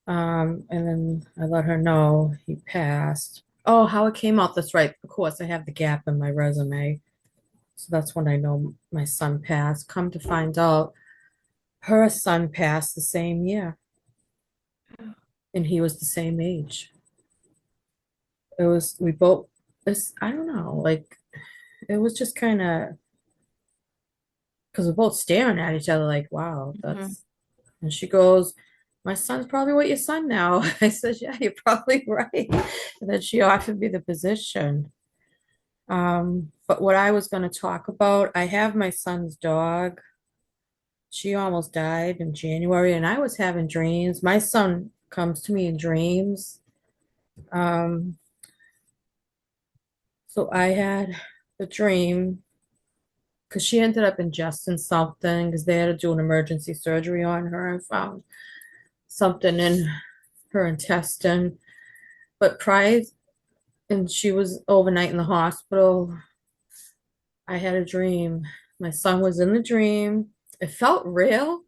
And then I let her know he passed. Oh, how it came out. That's right. Of course, I have the gap in my resume. So that's when I know my son passed. Come to find out, her son passed the same year, and he was the same age. We both, I don't know, like, it was just kind of, because we're both staring at each other, like, wow, and she goes, my son's probably with your son now. I said, yeah, you're probably right. And then she offered me the position. But what I was going to talk about, I have my son's dog. She almost died in January, and I was having dreams. My son comes to me in dreams. Um, so I had a dream because she ended up ingesting something because they had to do an emergency surgery on her and found something in her intestine. But prior, and she was overnight in the hospital. I had a dream. My son was in the dream. It felt real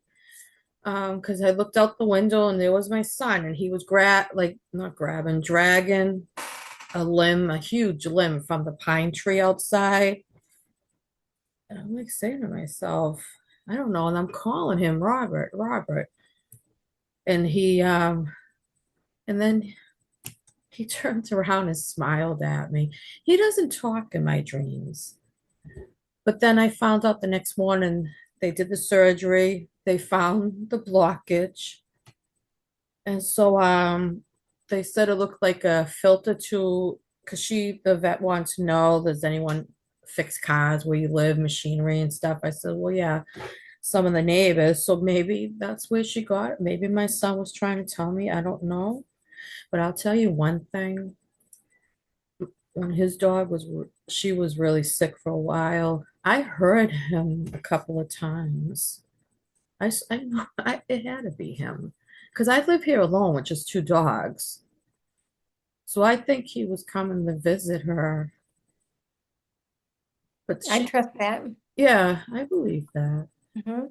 because I looked out the window and there was my son, and he was not grabbing, dragging a limb, a huge limb from the pine tree outside. And I'm like saying to myself, I don't know. And I'm calling him Robert, Robert. And and then he turned around and smiled at me. He doesn't talk in my dreams. But then I found out the next morning they did the surgery. They found the blockage. And so they said it looked like a filter tube because the vet wanted to know, does anyone fix cars where you live, machinery and stuff? I said, well, yeah, some of the neighbors. So maybe that's where she got it. Maybe my son was trying to tell me. I don't know. But I'll tell you one thing. When his dog she was really sick for a while. I heard him a couple of times. I know it had to be him because I live here alone with just two dogs. So I think he was coming to visit her. But I trust that. yeah, I believe that. Mhm.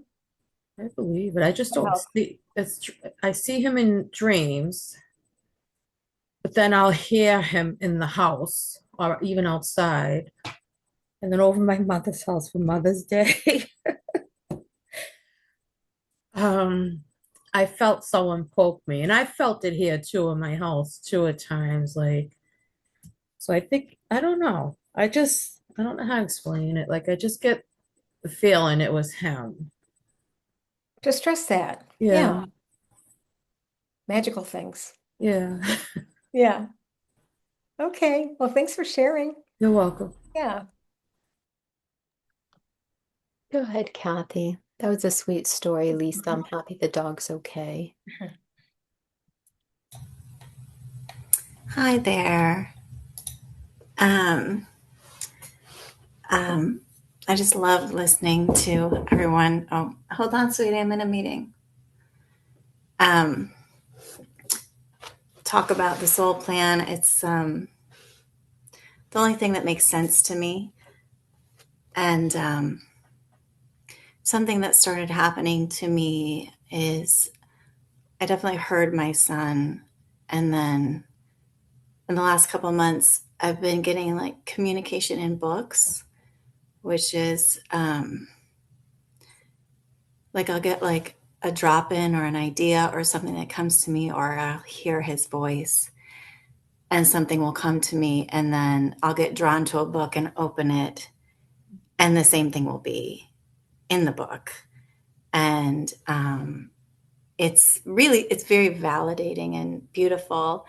I believe it. I just don't Well, see I see him in dreams, but then I'll hear him in the house or even outside. And then over my mother's house for Mother's Day, um, I felt someone poke me, and I felt it here too in my house too at times. Like, so I think I don't know. I don't know how to explain it. Like, I just get the feeling it was him. just trust that. Yeah, Yeah. Magical things. yeah. Yeah. Okay. Well, thanks for sharing. You're welcome. Yeah. Go ahead, Kathy. That was a sweet story, Lisa. I'm happy the dog's okay. Hi there. Um, um, I just love listening to everyone. Oh, hold on, sweetie, I'm in a meeting. Talk about the soul plan. It's the only thing that makes sense to me. And something that started happening to me is I definitely heard my son. And then in the last couple of months, I've been getting like communication in books, which is like I'll get like a drop in or an idea or something that comes to me, or I'll hear his voice. and something will come to me, and then I'll get drawn to a book and open it, and the same thing will be in the book. And it's very validating and beautiful.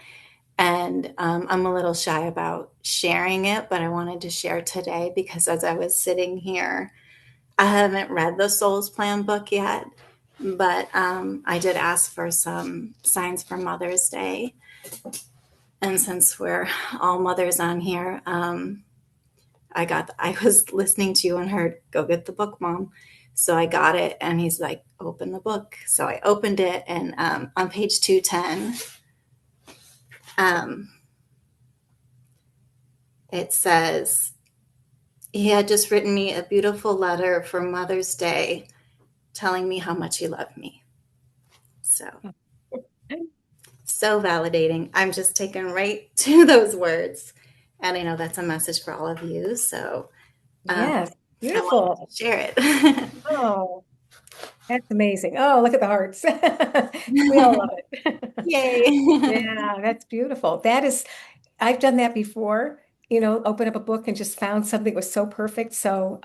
And I'm a little shy about sharing it, but I wanted to share today because as I was sitting here, I haven't read the Soul's Plan book yet, but I did ask for some signs for Mother's Day. And since we're all mothers on here, I was listening to you and heard, go get the book, Mom. So I got it, and he's like, open the book. So I opened it, and on page 210, um, it says, he had just written me a beautiful letter for Mother's Day telling me how much he loved me. So validating. I'm just taken right to those words. And I know that's a message for all of you. So Yes, I wanted beautiful. to share it. Oh, that's amazing. Oh, look at the hearts. We all love it. Yay. Yeah, that's beautiful. I've done that before, open up a book and just found something that was so perfect. So,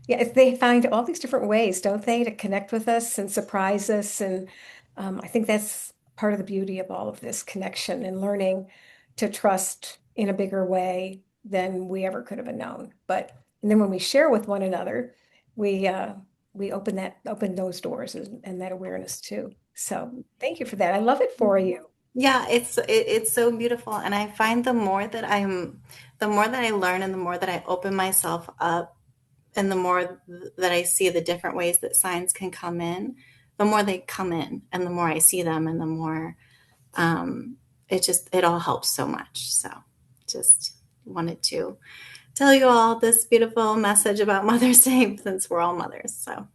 yeah, they find all these different ways, don't they, to connect with us and surprise us. And I think that's part of the beauty of all of this connection and learning to trust in a bigger way than we ever could have known. And then when we share with one another, we uh, we open those doors and that awareness too. So thank you for that. I love it for you. Yeah, it's so beautiful. And I find the more that I learn and the more that I open myself up and the more that I see the different ways that signs can come in, the more they come in and the more I see them and the more it all helps so much. So just wanted to tell you all this beautiful message about Mother's Day since we're all mothers. So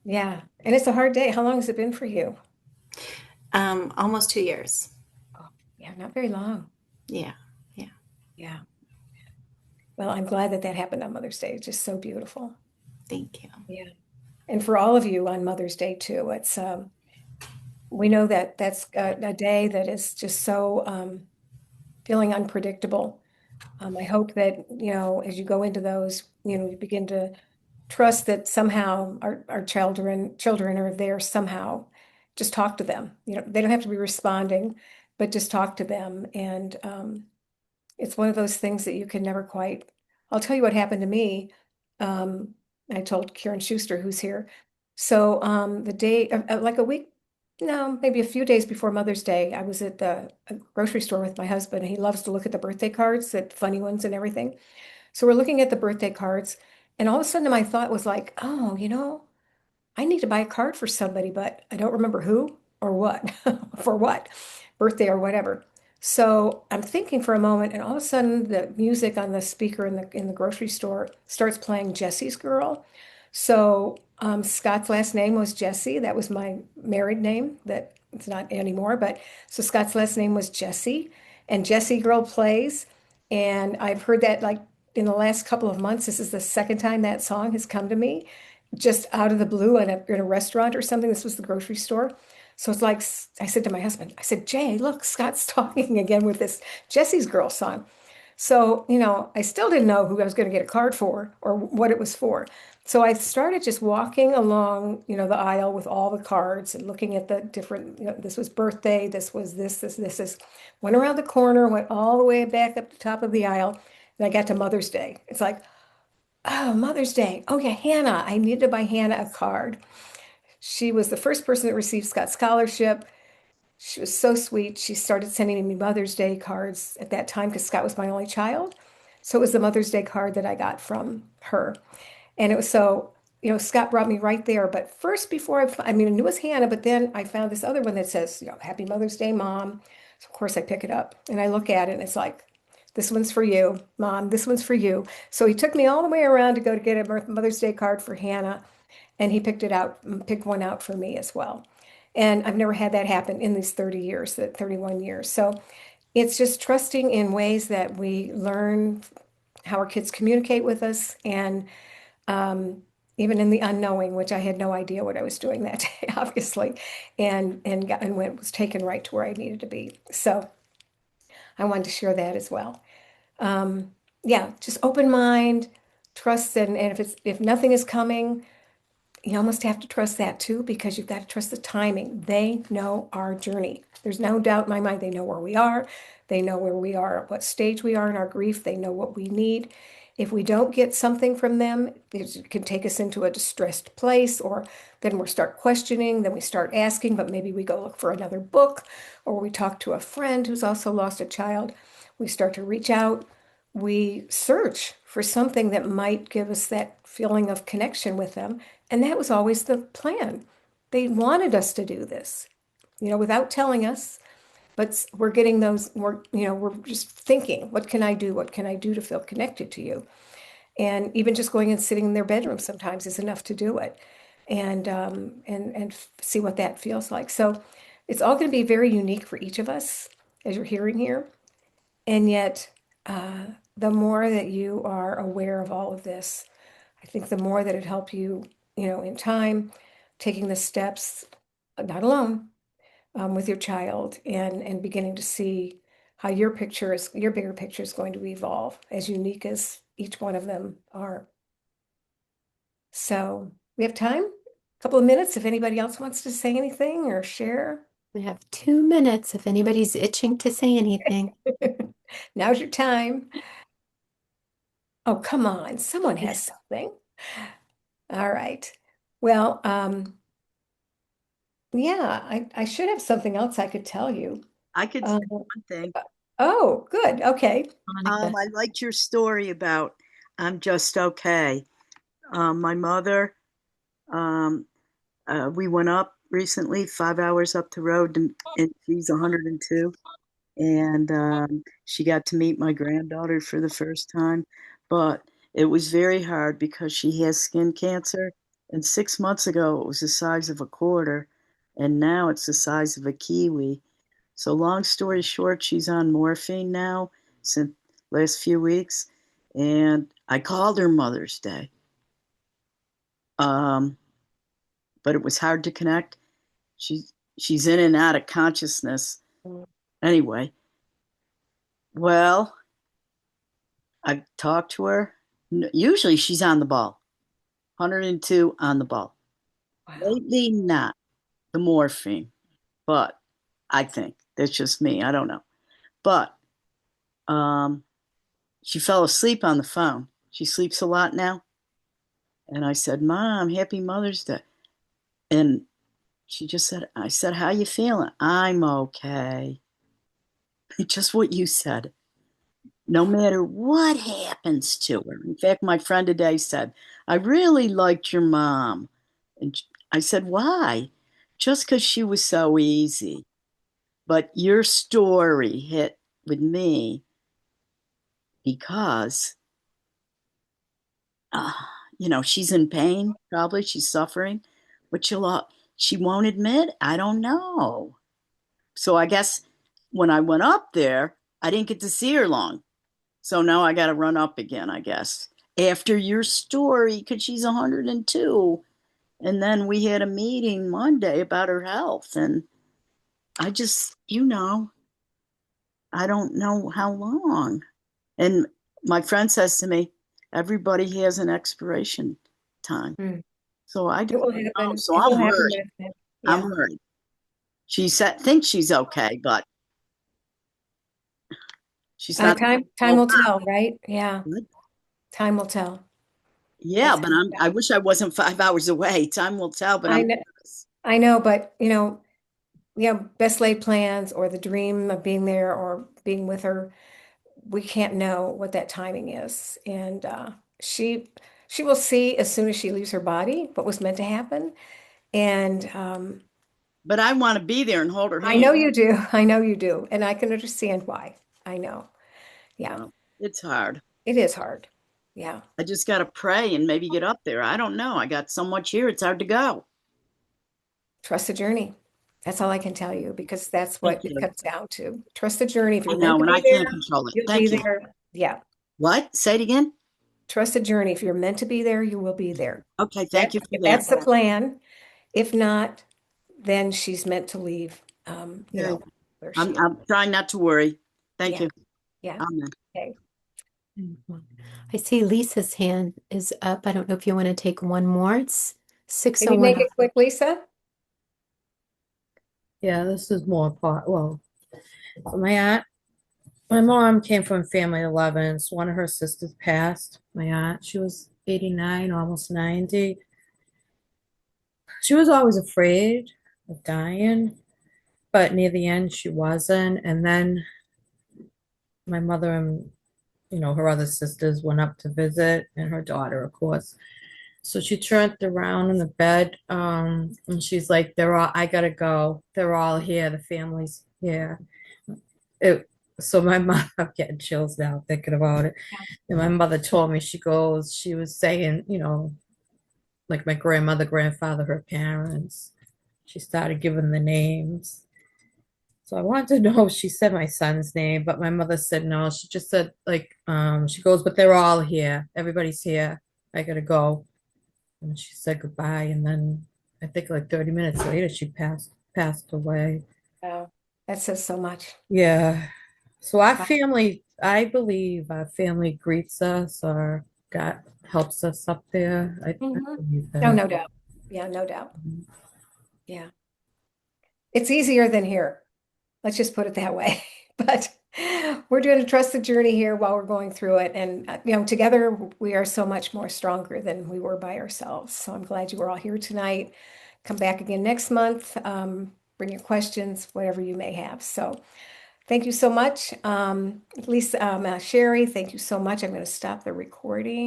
Yeah. And it's a hard day. How long has it been for you? almost 2 years. Oh, yeah, not very long. Yeah. Yeah. Yeah. Well, I'm glad that that happened on Mother's Day. It's just so beautiful. Thank you. Yeah. And for all of you on Mother's Day too, we know that that's a day that is just so feeling unpredictable. I hope that, as you go into those, you begin to trust that somehow our children are there somehow. Just talk to them. They don't have to be responding, but just talk to them. And it's one of those things that you can never quite. I'll tell you what happened to me. Um, I told Kieran Schuster, who's here. So the day, like a week, no, maybe a few days before Mother's Day, I was at the grocery store with my husband. He loves to look at the birthday cards, that funny ones and everything. So we're looking at the birthday cards, and all of a sudden my thought was like, oh, I need to buy a card for somebody, but I don't remember who or what, for what, birthday or whatever. So I'm thinking for a moment, and all of a sudden the music on the speaker in the grocery store starts playing Jesse's Girl. So Scott's last name was Jesse. That was my married name. That it's not anymore, but so Scott's last name was Jesse, and Jessie Girl plays. And I've heard that like in the last couple of months. This is the second time that song has come to me just out of the blue in a restaurant or something. This was the grocery store. So it's like, I said to my husband, I said, Jay, look, Scott's talking again with this Jesse's Girl song. So, I still didn't know who I was going to get a card for or what it was for. So I started just walking along, the aisle with all the cards and looking at the different, this was birthday, this was this is, went around the corner, went all the way back up the top of the aisle, and I got to Mother's Day. It's like, oh, Mother's Day. Oh, yeah, Hannah. I needed to buy Hannah a card. She was the first person that received Scott's scholarship. She was so sweet. She started sending me Mother's Day cards at that time because Scott was my only child. So it was the Mother's Day card that I got from her. And it was so, Scott brought me right there. But first, before I mean, I knew it was Hannah, but then I found this other one that says, Happy Mother's Day, Mom. So of course I pick it up and I look at it and it's like, this one's for you, Mom. This one's for you. So he took me all the way around to go to get a Mother's Day card for Hannah, and he picked one out for me as well. And I've never had that happen in these 30 years, that 31 years. So it's just trusting in ways that we learn how our kids communicate with us, and even in the unknowing, which I had no idea what I was doing that day, obviously, and was taken right to where I needed to be. So I wanted to share that as well. Um, yeah, just open mind, trust, and if nothing is coming, you almost have to trust that too, because you've got to trust the timing. They know our journey. There's no doubt in my mind. They know where we are. They know where we are, what stage we are in our grief. They know what we need. If we don't get something from them, it can take us into a distressed place, or then we start questioning, then we start asking, but maybe we go look for another book, or we talk to a friend who's also lost a child. We start to reach out. We search for something that might give us that feeling of connection with them. And that was always the plan. They wanted us to do this, without telling us, but we're getting those, we're just thinking, what can I do? What can I do to feel connected to you? And even just going and sitting in their bedroom sometimes is enough to do it, and see what that feels like. So it's all going to be very unique for each of us, as you're hearing here. And yet, the more that you are aware of all of this, I think the more that it help you, in time, taking the steps, not alone, with your child, and beginning to see how your bigger picture is going to evolve, as unique as each one of them are. So we have time, a couple of minutes, if anybody else wants to say anything or share. We have 2 minutes if anybody's itching to say anything. Now's your time. Oh, come on, someone has something. All right. Well, yeah, I should have something else I could tell you. I could say Um, one thing. oh, good. Okay. Monica. I liked your story about I'm just okay. My mother, um, we went up recently, 5 hours up the road, and she's 102. And she got to meet my granddaughter for the first time. But it was very hard because she has skin cancer. And 6 months ago, it was the size of a quarter. And now it's the size of a kiwi. So long story short, she's on morphine now since last few weeks. And I called her Mother's Day. Um, but it was hard to connect. She's in and out of consciousness. Anyway, well, I talked to her. Usually she's on the ball. 102 on the ball. Wow. Lately, not the morphine, but I think that's just me. I don't know. But um, she fell asleep on the phone. She sleeps a lot now. And I said, Mom, happy Mother's Day. And she just said, I said, how you feeling? I'm okay. Just what you said. No matter what happens to her. In fact, my friend today said, I really liked your mom. And I said, why? Just because she was so easy. But your story hit with me because, uh, she's in pain, probably. She's suffering, but she won't admit. I don't know. So I guess when I went up there, I didn't get to see her long. So now I got to run up again, I guess. After your story, because she's 102. And then we had a meeting Monday about her health. And I just, I don't know how long. And my friend says to me, everybody has an expiration time. Hmm. So I It don't will know. happen. So It I'm will happen worried. when it's meant. I'm Yeah. worried. She said, thinks she's okay, but she's not Time well. will tell, right? Yeah. Good. Time will tell. Yeah, That's but how I wish I wasn't 5 hours away. Time will tell, but I I'm know, nervous. I know, but best laid plans, or the dream of being there or being with her, we can't know what that timing is. And she she will see as soon as she leaves her body what was meant to happen. And But I want to be there and hold her I hand. know you do. I know you do. And I can understand why. I know. Yeah, It's hard. it is hard. Yeah. I just got to pray and maybe get up there. I don't know. I got so much here. It's hard to go. Trust the journey. That's all I can tell you, because that's Thank what it you. comes down to. Trust the journey. If I you're meant know, to and I be can't there, control it. you'll be Thank you. there. Yeah. What? Say it again. Trust the journey. If you're meant to be there, you will be there. Okay, thank That you for if that. that's the plan. If not, then she's meant to leave, Okay. where she I'm is. I'm trying not to worry. Thank Yeah. you. Yeah. Amen. Okay. I see Lisa's hand is up. I don't know if you want to take one more. It's Maybe make 6:01. it quick, Lisa. Yeah, this is more part. Well, my mom came from family 11. So one of her sisters passed. My aunt, she was 89, almost 90. She was always afraid of dying, but near the end she wasn't. And then my mother and her other sisters went up to visit, and her daughter, of course. So she turned around in the bed, and she's like, "They're all. I gotta go. They're all here. The family's here." It. So my mom, I'm getting chills now thinking about it. And my mother told me, she was saying, like my grandmother, grandfather, her parents. She started giving the names. So I wanted to know if she said my son's name, but my mother said no. She just said like, she goes, but they're all here. Everybody's here. I gotta go. And she said goodbye. And then I think like 30 minutes later, she passed away. Wow. That says so much. Yeah. So our Wow. family, I believe our family greets us or God helps us up there. I Mhm. believe No, that. no doubt. Yeah, no doubt. Yeah. It's easier than here. Let's just put it that way. But we're doing a trusted journey here while we're going through it. And, together we are so much more stronger than we were by ourselves. So I'm glad you were all here tonight. Come back again next month. Bring your questions, whatever you may have. So thank you so much. Lisa, Sherry, thank you so much. I'm going to stop the recording.